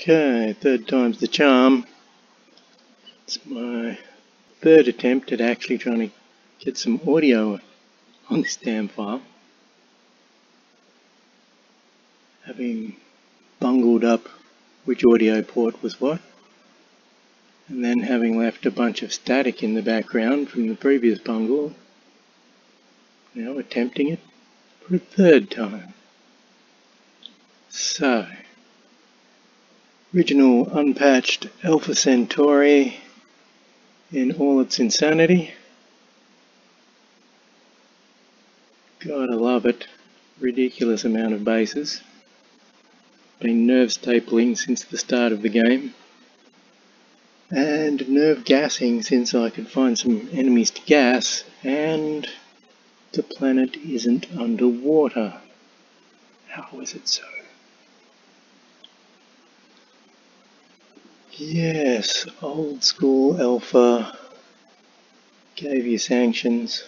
Okay, third time's the charm. It's my third attempt at actually trying to get some audio on this damn file. Having bungled up which audio port was what, and then having left a bunch of static in the background from the previous bungle, now attempting it for a third time. So, original unpatched Alpha Centauri in all its insanity. Gotta love it. Ridiculous amount of bases. Been nerve stapling since the start of the game. And nerve gassing since I could find some enemies to gas, and the planet isn't underwater. How is it so? Yes, old school Alpha gave you sanctions,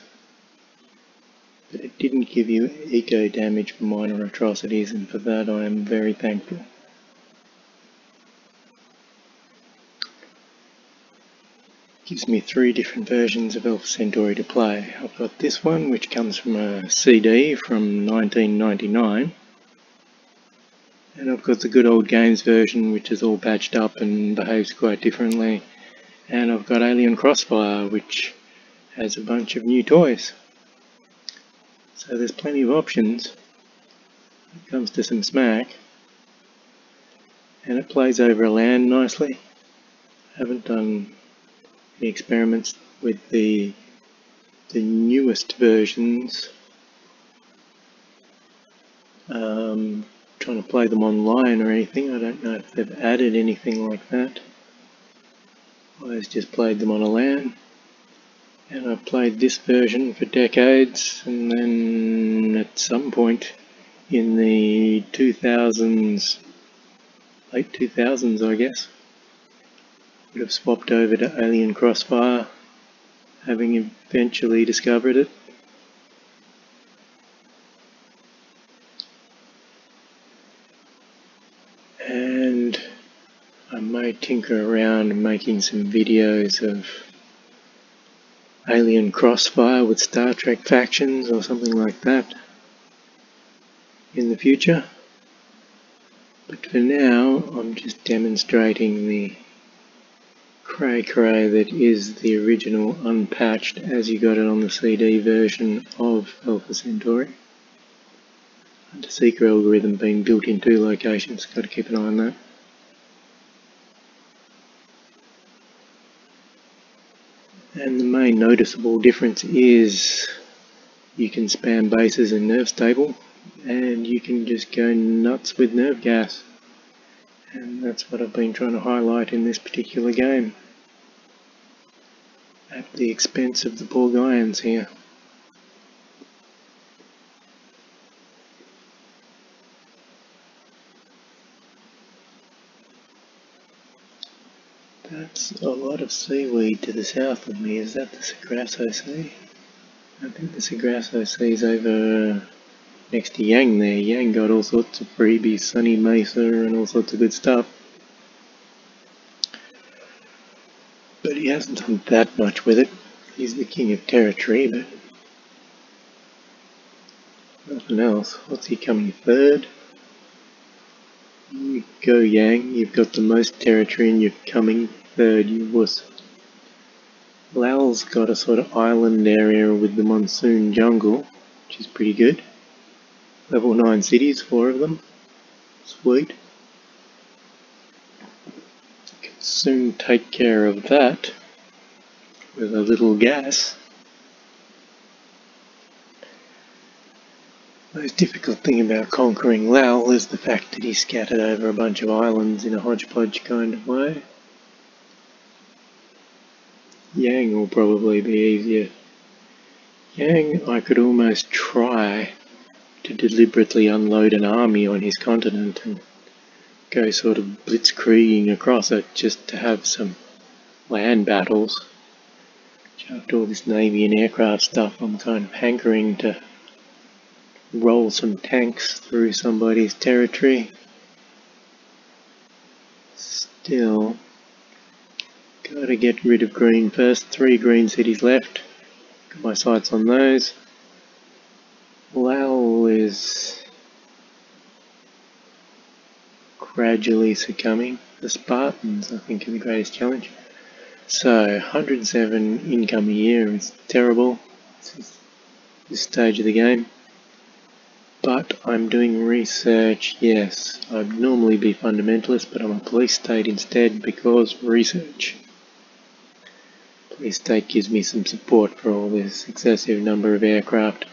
but it didn't give you eco damage for minor atrocities, and for that I am very thankful. Gives me 3 different versions of Alpha Centauri to play. I've got this one, which comes from a CD from 1999. And I've got the good old games version, which is all patched up and behaves quite differently. And I've got Alien Crossfire, which has a bunch of new toys. So there's plenty of options when it comes to some smack. And it plays over a LAN nicely. I haven't done any experiments with the newest versions. Trying to play them online or anything. I don't know if they've added anything like that. I've just played them on a LAN, and I've played this version for decades, and then at some point in the 2000s, late 2000s I guess, would have swapped over to Alien Crossfire, having eventually discovered it. And I may tinker around making some videos of Alien Crossfire with Star Trek factions or something like that in the future. But for now, I'm just demonstrating the cray-cray that is the original unpatched as you got it on the CD version of Alpha Centauri. And a seeker algorithm being built in 2 locations, got to keep an eye on that. And the main noticeable difference is you can spam bases in nerve stable, and you can just go nuts with nerve gas. And that's what I've been trying to highlight in this particular game, at the expense of the poor Gaians here. That's a lot of seaweed to the south of me. Is that the Sagrasso Sea? I think the Sagrasso Sea's over next to Yang there. Yang got all sorts of freebies, Sunny Mesa and all sorts of good stuff. But he hasn't done that much with it. He's the king of territory, but nothing else. What's he coming third? You go Yang, you've got the most territory and you're coming third, you wuss. Lal's got a sort of island area with the monsoon jungle, which is pretty good. Level 9 cities, 4 of them. Sweet. Can soon take care of that with a little gas. The most difficult thing about conquering Lal is the fact that he's scattered over a bunch of islands in a hodgepodge kind of way. Yang will probably be easier. Yang, I could almost try to deliberately unload an army on his continent and go sort of blitzkrieging across it just to have some land battles. After all this navy and aircraft stuff, I'm kind of hankering to roll some tanks through somebody's territory. still gotta get rid of green first. 3 green cities left. Got my sights on those. Lowell is gradually succumbing. The Spartans, I think, are the greatest challenge. So, 107 income a year is terrible. This stage of the game. But I'm doing research, yes. I'd normally be fundamentalist, but I'm a police state instead because research. Police state gives me some support for all this excessive number of aircraft.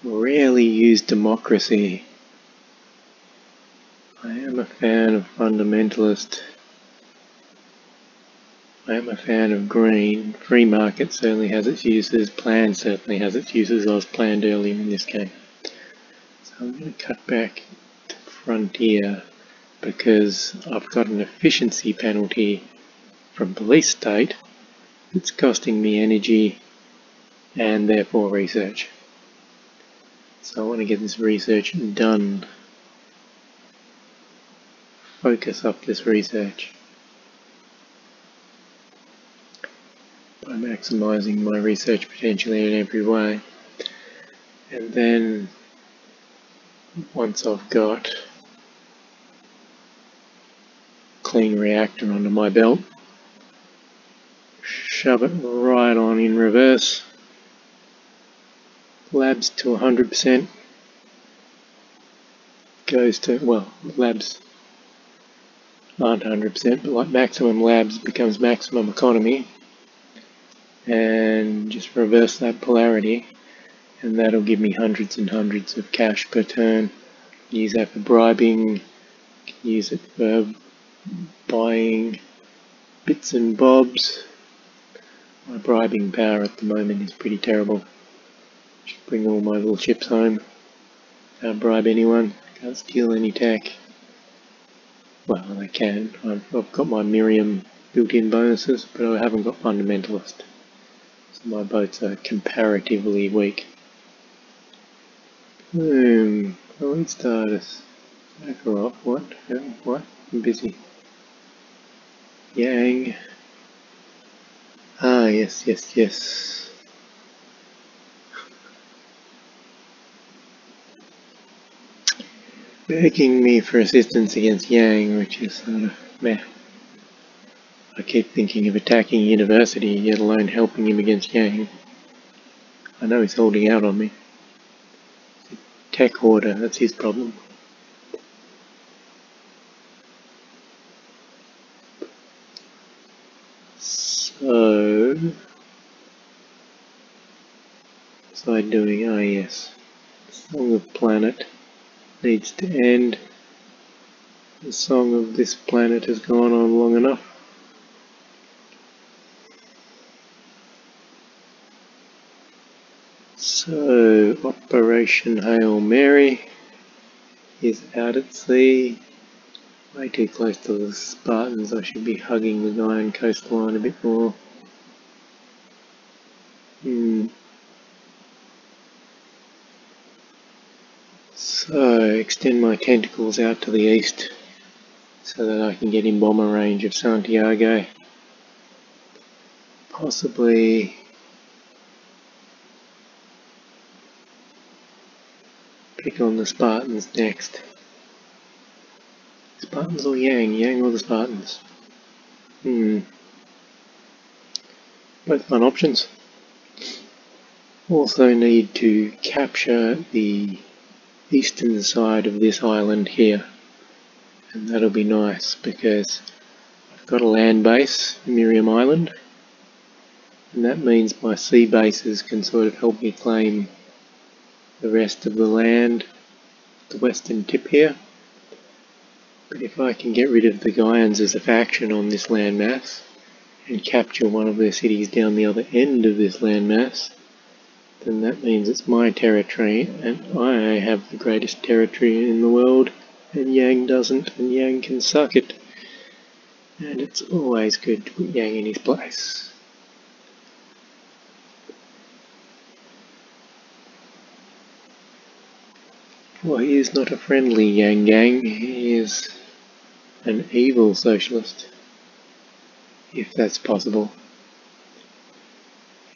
Rarely use democracy. I am a fan of fundamentalist. I am a fan of green. Free market certainly has its uses. Plan certainly has its uses. I was planned earlier in this game. So I'm going to cut back to frontier because I've got an efficiency penalty from police state. It's costing me energy and therefore research. So I want to get this research done. Focus up this research by maximising my research potentially in every way. And then once I've got clean reactor under my belt, shove it right on in reverse. Labs to 100%. Goes to, well, labs aren't 100%, but like maximum labs becomes maximum economy. And just reverse that polarity. And that'll give me hundreds and hundreds of cash per turn. Use that for bribing. Use it for buying bits and bobs. My bribing power at the moment is pretty terrible. Should bring all my little chips home. Can't bribe anyone. Can't steal any tech. Well, I can. I've got my Miriam built-in bonuses, but I haven't got fundamentalist. So my boats are comparatively weak. Boom. Elite status. Back her off. What? What? I'm busy. Yang. Ah, yes. Begging me for assistance against Yang, which is sort of meh. I keep thinking of attacking university, let alone helping him against Yang. I know he's holding out on me. Tech hoarder, that's his problem. So, what's I doing? Ah, yes. Song of Planet needs to end. The song of this planet has gone on long enough. So, Operation Hail Mary is out at sea. Way too close to the Spartans. I should be hugging the Gaian coastline a bit more. So, extend my tentacles out to the east so that I can get in bomber range of Santiago. Possibly pick on the Spartans next. Spartans or Yang? Yang or the Spartans? Both fun options. Also need to capture the eastern side of this island here. And that'll be nice because I've got a land base, Miriam Island. And that means my sea bases can sort of help me claim the rest of the land, the western tip here. But if I can get rid of the Gaians as a faction on this landmass and capture one of their cities down the other end of this landmass, then that means it's my territory and I have the greatest territory in the world and Yang doesn't, and Yang can suck it. And it's always good to put Yang in his place. Well, he is not a friendly Yang gang, he is an evil socialist, if that's possible.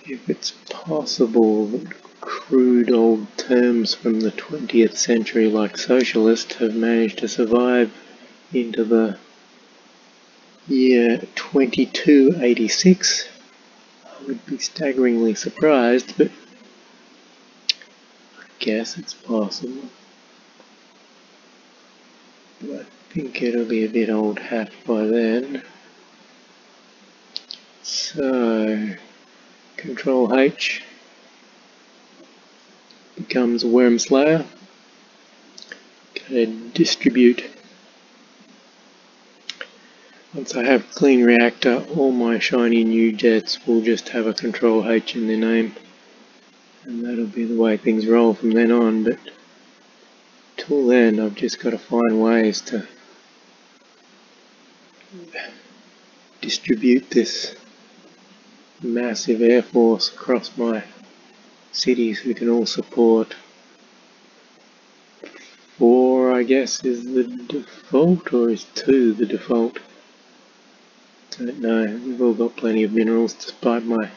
If it's possible that crude old terms from the 20th century like socialist have managed to survive into the year 2286, I would be staggeringly surprised, but I guess it's possible. But I think it'll be a bit old hat by then. So, Control H becomes Worm Slayer. Gonna distribute. Once I have clean reactor, all my shiny new jets will just have a Control H in their name. And that'll be the way things roll from then on, but till then I've just got to find ways to distribute this massive air force across my cities who can all support. 4, I guess, is the default, or is 2 the default? Don't know. We've all got plenty of minerals despite my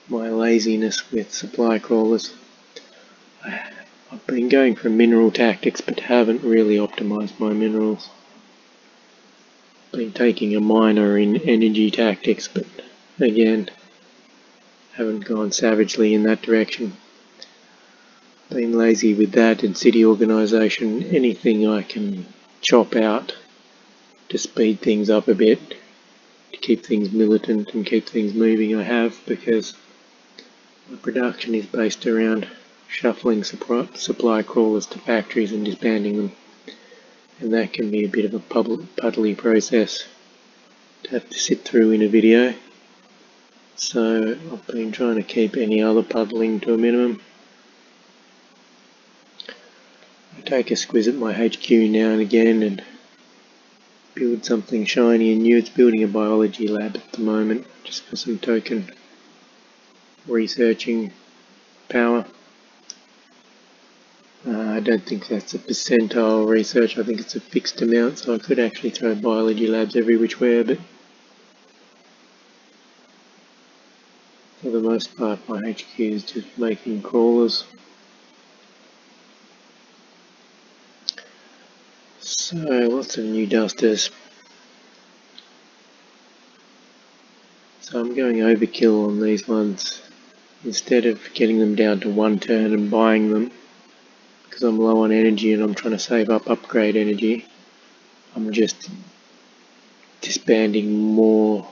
laziness with supply crawlers. I've been going for mineral tactics but haven't really optimized my minerals. Been taking a minor in energy tactics, but again, haven't gone savagely in that direction. Been lazy with that and city organisation. Anything I can chop out to speed things up a bit, to keep things militant and keep things moving, I have, because my production is based around shuffling supply crawlers to factories and disbanding them. And that can be a bit of a puddly process to have to sit through in a video. So I've been trying to keep any other puddling to a minimum. I take a squiz at my HQ now and again and build something shiny and new. It's building a biology lab at the moment, just for some token researching power. I don't think that's a percentile research, I think it's a fixed amount, so I could actually throw biology labs every which way, but for the most part my HQ is just making crawlers. So lots of new dusters. So I'm going overkill on these ones. Instead of getting them down to 1 turn and buying them, because I'm low on energy and I'm trying to save up upgrade energy, I'm just disbanding more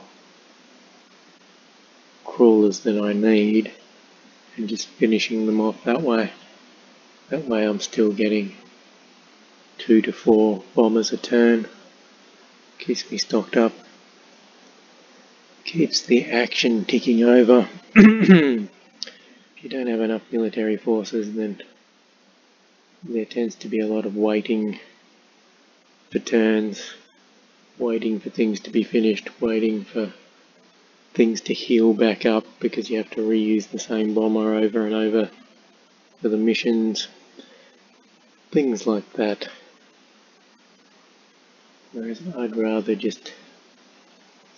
crawlers than I need and just finishing them off that way. That way I'm still getting 2 to 4 bombers a turn. Keeps me stocked up. Keeps the action ticking over. If you don't have enough military forces, then there tends to be a lot of waiting for turns, waiting for things to be finished, waiting for things to heal back up because you have to reuse the same bomber over and over for the missions, things like that. Whereas I'd rather just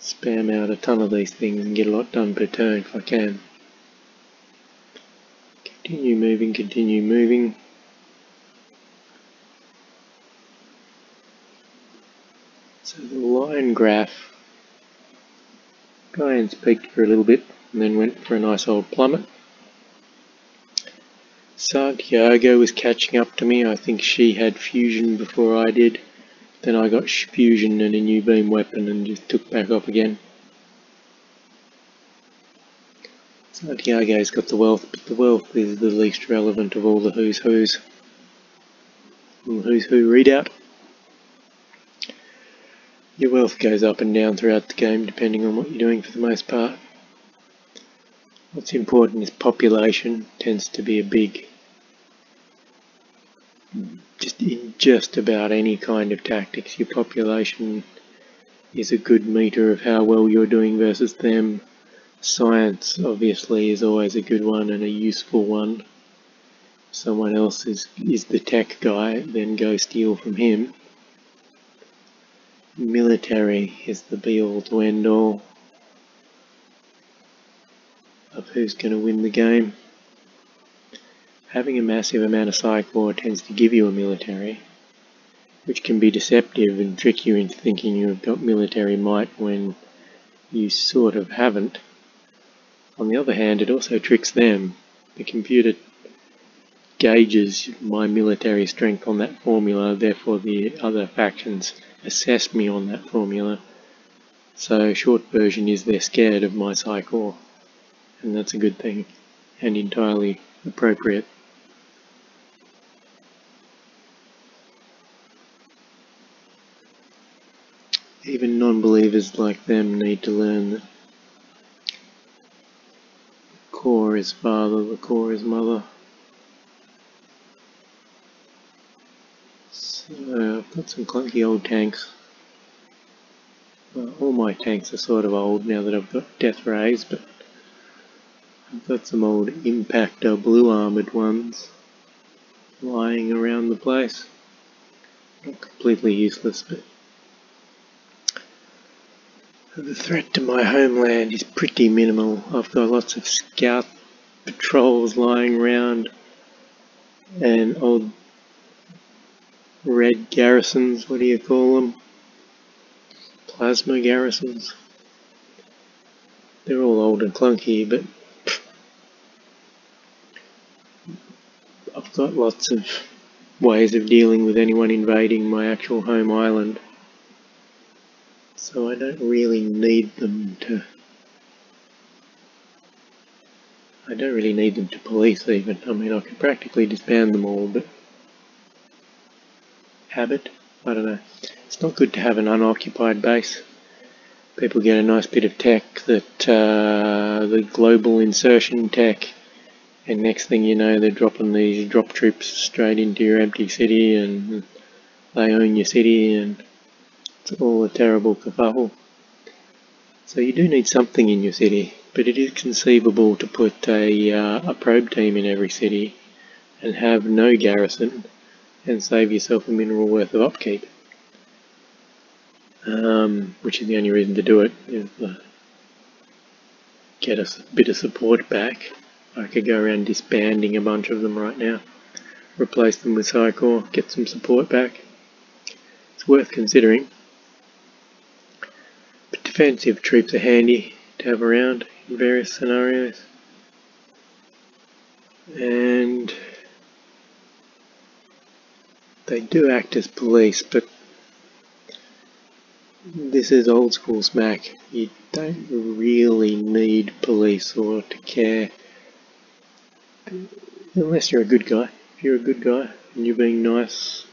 spam out a ton of these things and get a lot done per turn if I can. Continue moving, continue moving. So the line graph, Gaians peaked for a little bit and then went for a nice old plummet. Santiago was catching up to me. I think she had fusion before I did. Then I got fusion and a new beam weapon and just took back off again. Santiago's got the wealth, but the wealth is the least relevant of all the who's who's. And the who's who readout. Your wealth goes up and down throughout the game depending on what you're doing for the most part. What's important is population tends to be a big, in just about any kind of tactics, your population is a good meter of how well you're doing versus them. Science obviously is always a good one and a useful one. If someone else is the tech guy, then go steal from him. military is the be-all to end-all of who's going to win the game. Having a massive amount of psych tends to give you a military, which can be deceptive and trick you into thinking you've got military might when you sort of haven't. On the other hand, it also tricks them. The computer gauges my military strength on that formula, therefore the other factions assess me on that formula. So short version is they're scared of my psych, and that's a good thing and entirely appropriate. Even non-believers like them need to learn that core is father, the core is mother. So I've got some clunky old tanks. Well, all my tanks are sort of old now that I've got death rays, but I've got some old impactor blue armoured ones lying around the place. Not completely useless, but the threat to my homeland is pretty minimal. I've got lots of scout patrols lying around and old red garrisons, what do you call them? Plasma garrisons. They're all old and clunky, but I've got lots of ways of dealing with anyone invading my actual home island. So I don't really need them to police even. I mean, I could practically disband them all, but habit? I don't know. It's not good to have an unoccupied base. People get a nice bit of tech that, the global insertion tech, and next thing you know they're dropping these drop troops straight into your empty city and they own your city and it's all a terrible kerfuffle. So you do need something in your city, but it is conceivable to put a probe team in every city and have no garrison and save yourself a mineral worth of upkeep. Which is the only reason to do it, is get a bit of support back. I could go around disbanding a bunch of them right now, replace them with Psychor, get some support back. It's worth considering. But defensive troops are handy to have around in various scenarios. And they do act as police, but this is old school smack. You don't really need police or to care. Unless you're a good guy. If you're a good guy and you're being nice,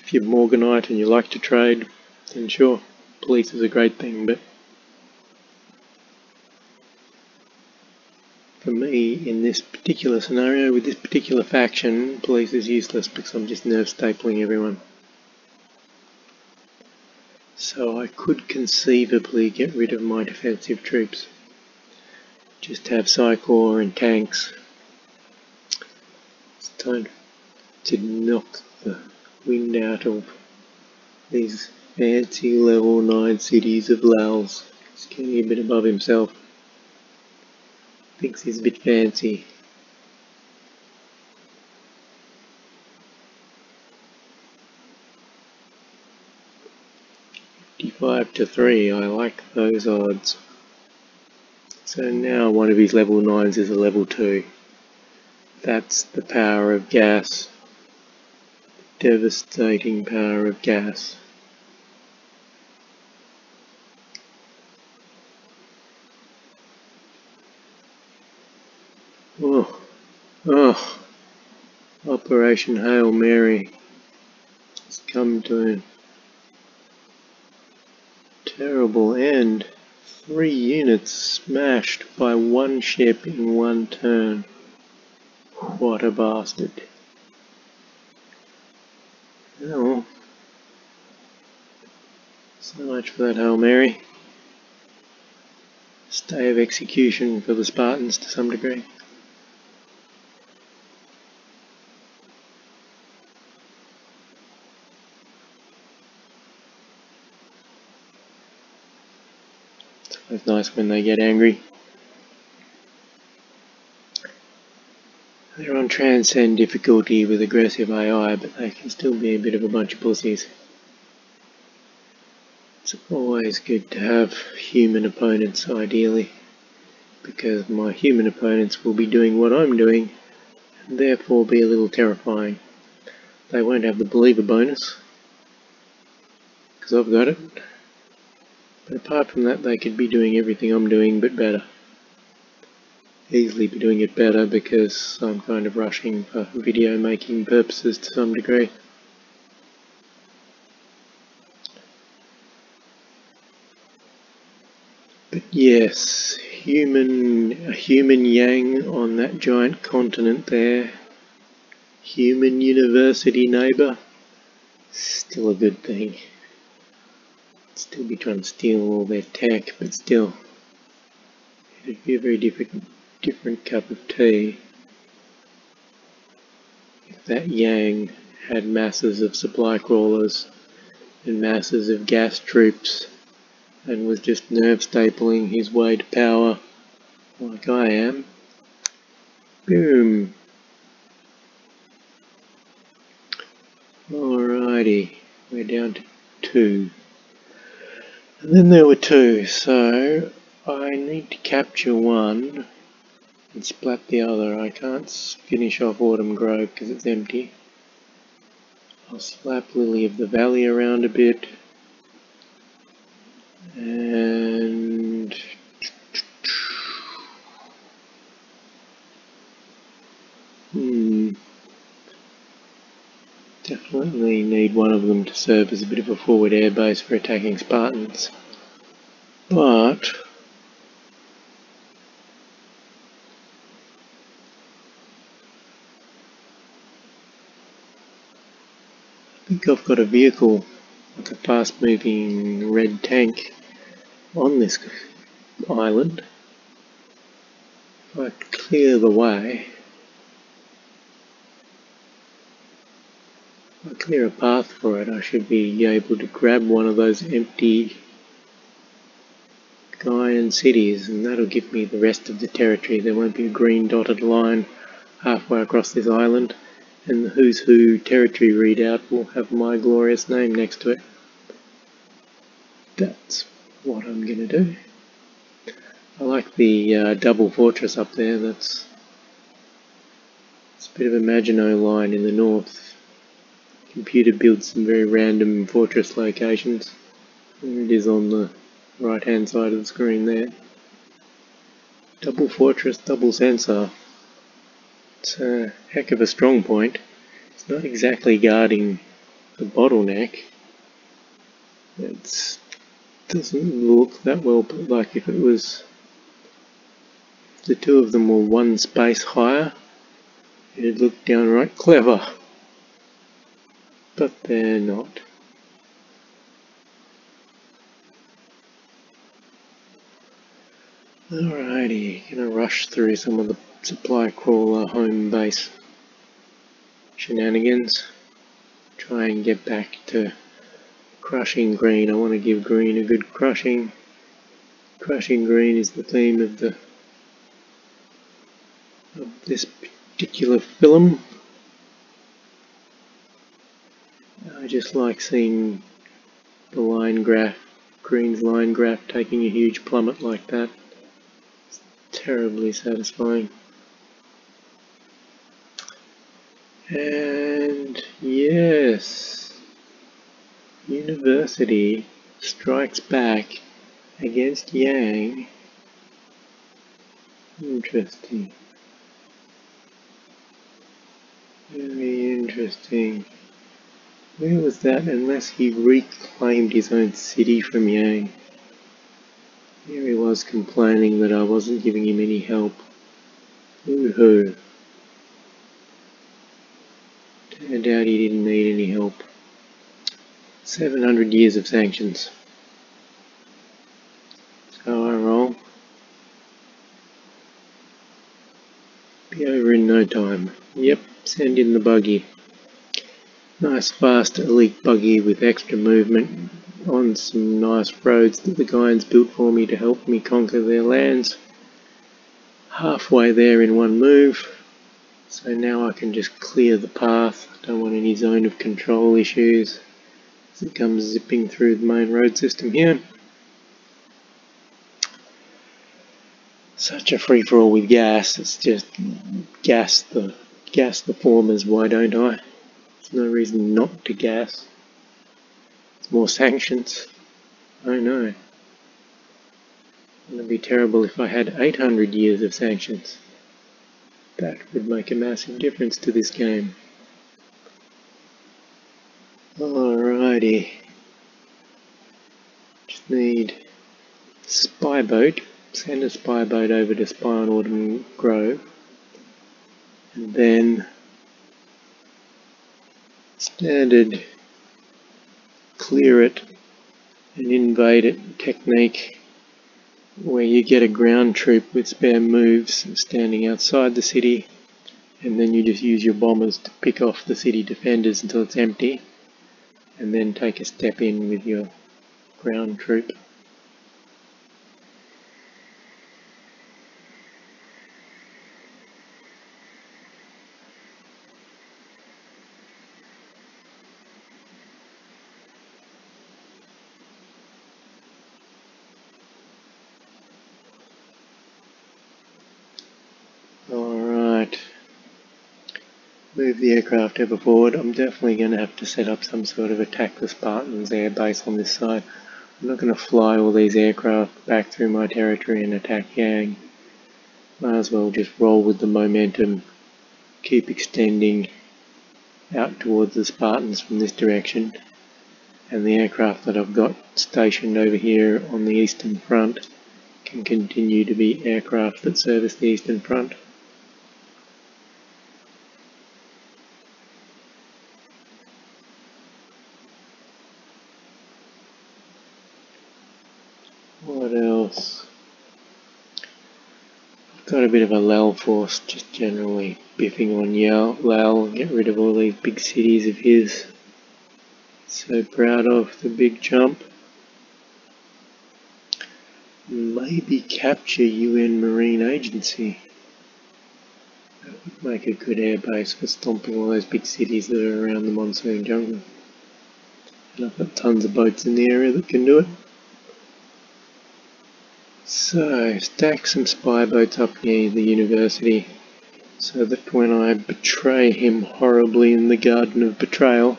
if you're Morganite and you like to trade, then sure, police is a great thing, but for me, in this particular scenario, with this particular faction, police is useless because I'm just nerve stapling everyone. So I could conceivably get rid of my defensive troops. Just have Psychor and tanks. It's time to knock the wind out of these fancy level 9 cities of Laos. He's getting a bit above himself. Thinks he's a bit fancy. $55-3, I like those odds. So now one of his level 9s is a level 2. That's the power of gas. Devastating power of gas. Oh, Operation Hail Mary has come to a terrible end. 3 units smashed by one ship in one turn. What a bastard. Oh, so much for that Hail Mary. Stay of execution for the Spartans to some degree. It's nice when they get angry. They're on transcend difficulty with aggressive AI, but they can still be a bit of a bunch of pussies. It's always good to have human opponents, ideally, because my human opponents will be doing what I'm doing, and therefore be a little terrifying. They won't have the believer bonus, because I've got it. But apart from that, they could be doing everything I'm doing, but better. Easily be doing it better because I'm kind of rushing for video making purposes to some degree. But yes, a human yang on that giant continent there, human university neighbour, still a good thing. Still be trying to steal all their tech, but still, it'd be a very different cup of tea if that yang had masses of supply crawlers and masses of gas troops and was just nerve stapling his way to power like I am. Boom. Alrighty, we're down to 2. And then there were 2, so I need to capture one and splat the other. I can't finish off Autumn Grove because it's empty. I'll slap Lily of the Valley around a bit. And definitely need one of them to serve as a bit of a forward air base for attacking Spartans. But I think I've got a vehicle, like a fast moving red tank, on this island. If I clear the way, if I clear a path for it, I should be able to grab one of those empty Gaian cities, and that'll give me the rest of the territory. There won't be a green dotted line halfway across this island, and the Who's Who territory readout will have my glorious name next to it. That's what I'm going to do. I like the double fortress up there. It's a bit of a Maginot Line in the north. Computer builds some very random fortress locations. There it is on the right hand side of the screen there. Double fortress, double sensor. It's a heck of a strong point. It's not exactly guarding the bottleneck. It doesn't look that well, but like if the two of them were one space higher, it'd look downright clever. But they're not. Alrighty, gonna rush through some of the supply crawler home base shenanigans. Try and get back to crushing green. I want to give green a good crushing. Crushing green is the theme of this particular film. I just like seeing the line graph, green's line graph taking a huge plummet like that. It's terribly satisfying. And yes, University strikes back against Yang. Interesting. Very interesting. Where was that unless he reclaimed his own city from Yang? Here he was complaining that I wasn't giving him any help. Woohoo. Turned out he didn't need any help. 700 years of sanctions. So I roll. Be over in no time. Yep, send in the buggy. Nice fast elite buggy with extra movement. on some nice roads that the Gaians built for me to help me conquer their lands. Halfway there in one move, so now I can just clear the path. I don't want any zone of control issues as it comes zipping through the main road system here. Such a free-for-all with gas. It's just gas the formers. Why don't I? There's no reason not to gas. It's more sanctions. I know. It would be terrible if I had 800 years of sanctions. That would make a massive difference to this game. Alrighty. Just need spy boat. Send a spy boat over to spy on Autumn Grove. And then standard clear it and invade it technique, where you get a ground troop with spare moves standing outside the city, and then you just use your bombers to pick off the city defenders until it's empty, and then take a step in with your ground troop. Alright, move the aircraft ever forward. I'm definitely going to have to set up some sort of attack the Spartans air base on this side. I'm not going to fly all these aircraft back through my territory and attack Yang. Might as well just roll with the momentum, keep extending out towards the Spartans from this direction, and the aircraft that I've got stationed over here on the eastern front can continue to be aircraft that service the eastern front. What else? I've got a bit of a Lal force, just generally biffing on Lal, get rid of all these big cities of his. So proud of the big jump. Maybe capture UN Marine Agency. That would make a good airbase for stomping all those big cities that are around the monsoon jungle. And I've got tons of boats in the area that can do it. So, stack some spy boats up near the university, so that when I betray him horribly in the Garden of Betrayal,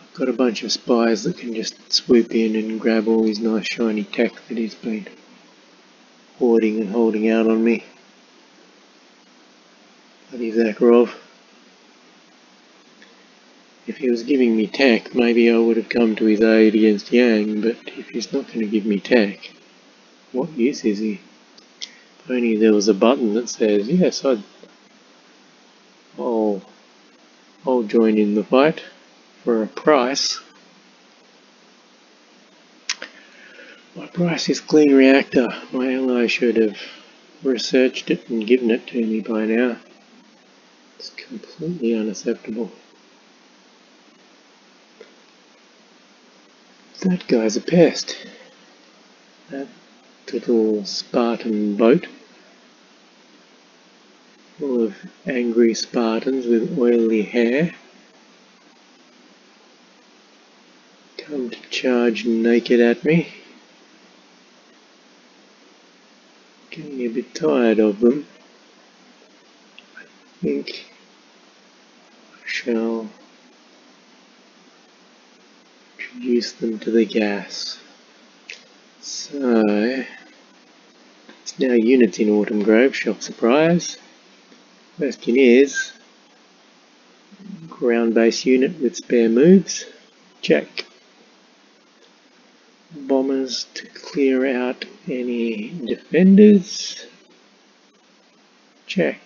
I've got a bunch of spies that can just swoop in and grab all his nice shiny tech that he's been hoarding and holding out on me. Bloody Zakharov. If he was giving me tech, maybe I would have come to his aid against Yang, but if he's not going to give me tech, what use is he? If only there was a button that says, yes, I'll join in the fight for a price. My price is clean reactor. My ally should have researched it and given it to me by now. It's completely unacceptable. That guy's a pest. That little Spartan boat full of angry Spartans with oily hair come to charge naked at me. Getting a bit tired of them. I think I shall introduce them to the gas. So, it's now units in Autumn Grove, shock surprise. Question is, ground base unit with spare moves, check. Bombers to clear out any defenders, check.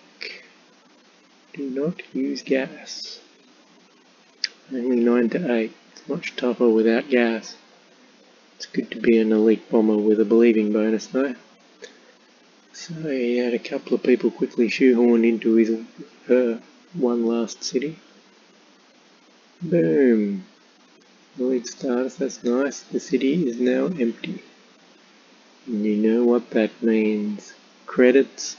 Do not use gas. Only 9 to 8, it's much tougher without gas. It's good to be an elite bomber with a believing bonus though. So he had a couple of people quickly shoehorned into his one last city. Boom. Elite status, that's nice. The city is now empty. And you know what that means. Credits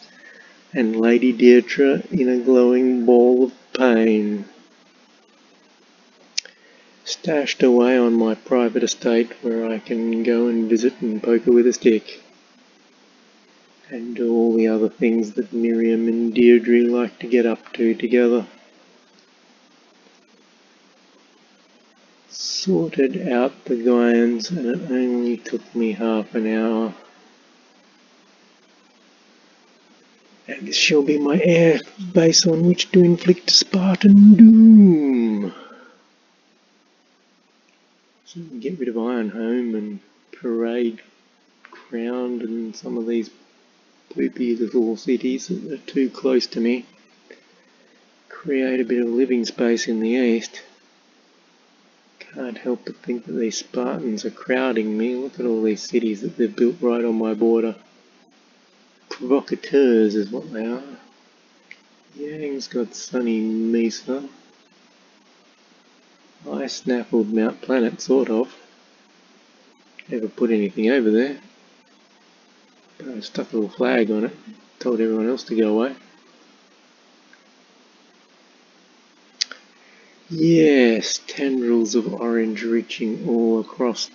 and Lady Deirdre in a glowing ball of pain. Stashed away on my private estate where I can go and visit and poke her with a stick. And do all the other things that Miriam and Deirdre like to get up to together. Sorted out the Gaians, and it only took me half an hour. And this shall be my air base on which to inflict Spartan doom. So get rid of Ironhome and parade ground and some of these poopy little cities that are too close to me. Create a bit of living space in the east. Can't help but think that these Spartans are crowding me. Look at all these cities that they've built right on my border. Provocateurs is what they are. Yang's got sunny Mesa. I snaffled Mount Planet, sort of. Never put anything over there. But I stuck a little flag on it. Told everyone else to go away. Yes, tendrils of orange reaching all across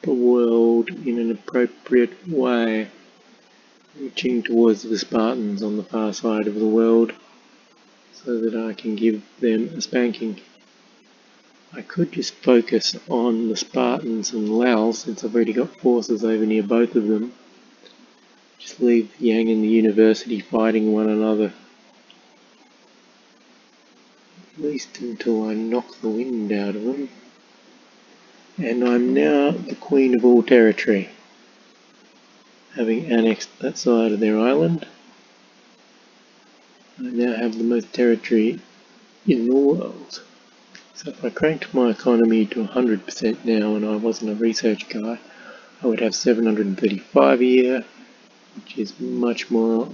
the world in an appropriate way. Reaching towards the Spartans on the far side of the world so that I can give them a spanking. I could just focus on the Spartans and Laos since I've already got forces over near both of them. Just leave Yang and the university fighting one another. At least until I knock the wind out of them. And I'm now the Queen of all territory, having annexed that side of their island. I now have the most territory in the world. So if I cranked my economy to 100% now and I wasn't a research guy, I would have 735 a year, which is much more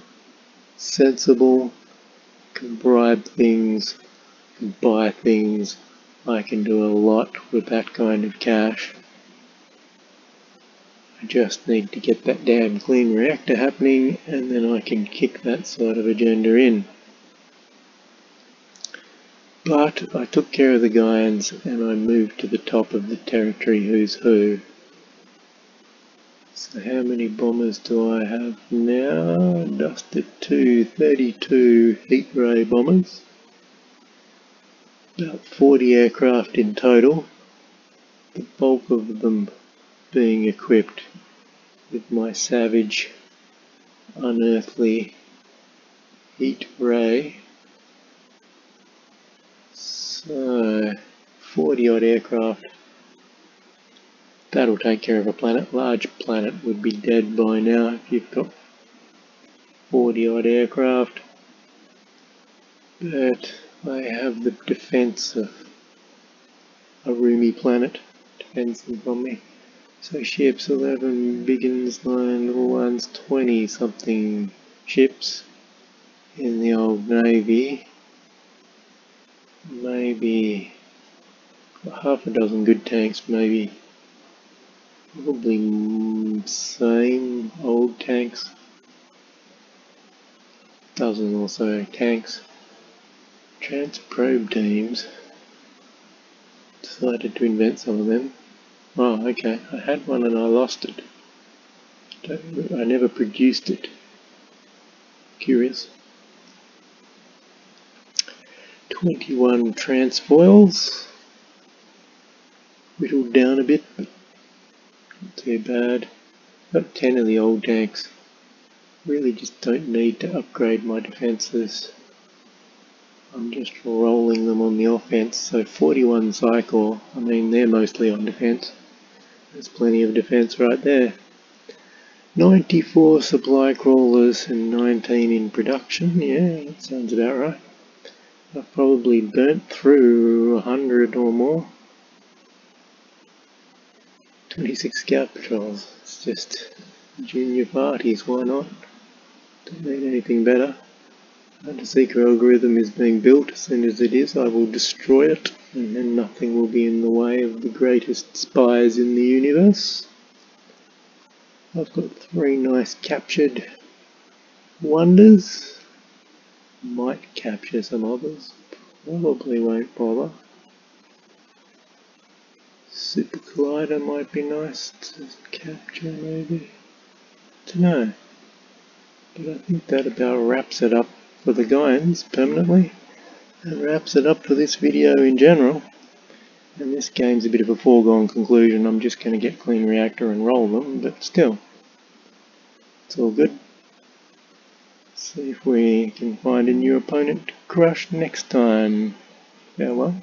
sensible. Can bribe things, can buy things. I can do a lot with that kind of cash. I just need to get that damn clean reactor happening, and then I can kick that sort of agenda in. But I took care of the Gaians and I moved to the top of the territory who's who. So how many bombers do I have now? Dusted 32 heat ray bombers. About 40 aircraft in total. The bulk of them being equipped with my savage, unearthly heat ray. So 40 odd aircraft. That'll take care of a planet. Large planet would be dead by now if you've got 40 odd aircraft. But I have the defense of a roomy planet defending from me. So ships, 11 big ones, 9 little ones, 20 something ships in the old navy. Maybe half a dozen good tanks, maybe. Probably same old tanks. Dozen or so tanks. Trans-probe teams. Decided to invent some of them. Oh, okay. I had one and I lost it. I never produced it. Curious. 21 transfoils. Whittled down a bit, but not too bad. Got 10 of the old tanks. Really just don't need to upgrade my defences. I'm just rolling them on the offense. So 41 cycle, I mean they're mostly on defense. There's plenty of defense right there. 94 supply crawlers and 19 in production. Yeah, that sounds about right. I've probably burnt through 100 or more. 26 scout patrols. It's just junior parties, why not? Don't need anything better. The seeker algorithm is being built. As soon as it is, I will destroy it. and then nothing will be in the way of the greatest spies in the universe. I've got 3 nice captured wonders. Might capture some others, probably won't bother. Super Collider might be nice to capture, maybe. Dunno. But I think that about wraps it up for the Gaians permanently. And wraps it up for this video in general. And this game's a bit of a foregone conclusion. I'm just going to get clean reactor and roll them, but still. It's all good. See if we can find a new opponent to crush next time. Farewell.